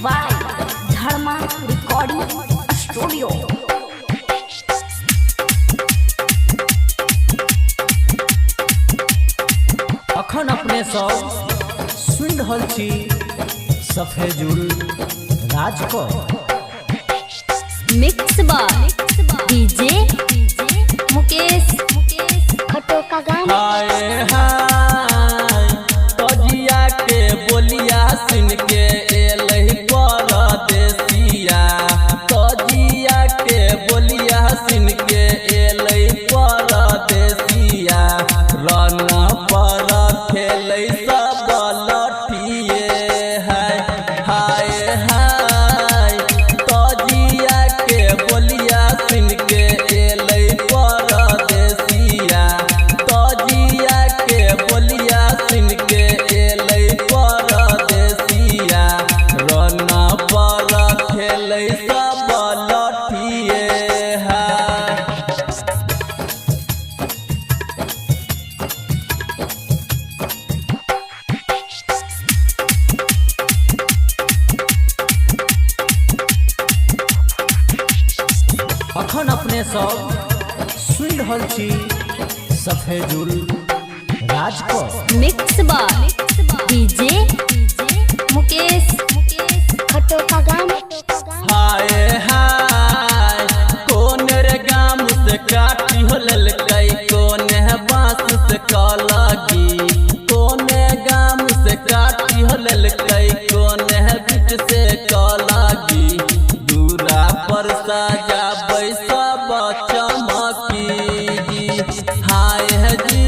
by Dharma Recording Studio। अखन अपने सब सुन रहल छी सफेजुल राज को मिक्स बाय डीजे मुकेश खटो का गाना। हाय हाय तजिया के बोलिया सुन के एलही परदेसिया, तजिया के बोलिया सुन के एलही परदेसिया, रन पर खेलै सब लठिए। हाय हाय हाय तजिया के बोलिया सुन के एलही परदेसिया, तजिया के बोलिया सुन के एलही परदेसिया, रन पर खेलै सब लठिए। हाय अखन अपने सब सुन रहल छी सफेजुल राज को मिक्स बाय डीजे मुकेश खटो का गाना। हाय हाय कौन रे गाम से काटी हो ललकई, कौन है बांस से कलगी, कौन गाम से काटी हो ललकई, कौन है बिट से कलगी, दूरा पर साजा बैसब चमकी। हाय जी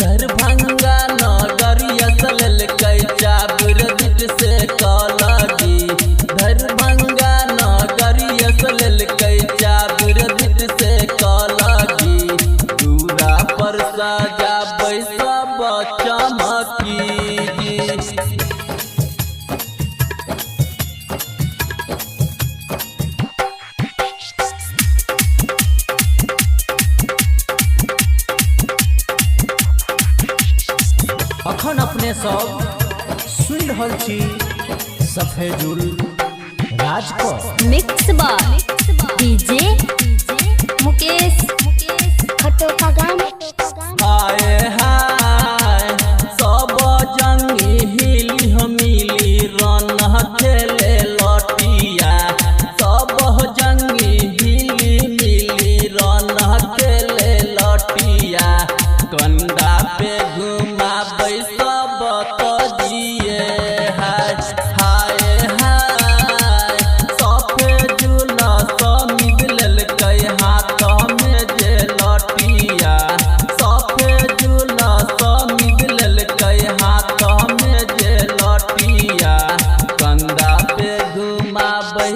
दरभंगा नगरिया से ललकई, चाबुर बिट से कलगी, दरभंगा नगरिया से ललकई, चाबुर बिट से कलगी, दूरा पर साजा बैसब चमकी। अखन अपने सब सुन रहल छी सफेजुल राज को मिक्स बाय डीजे मुकेश खटो का गाना। हाय हाय सब जंगी हिली मिली रन खेले लटिया, सब जंगी हिली मिली रन खेले लटिया, कंधा पे घुमाबै सब तजिए। हाय हाय हाय सफेजुल समिद ललकै हाथ में जे लटिया, सफेजुल समिद ललकै हाथ में जे लटिया, कंधा पे घुमाबै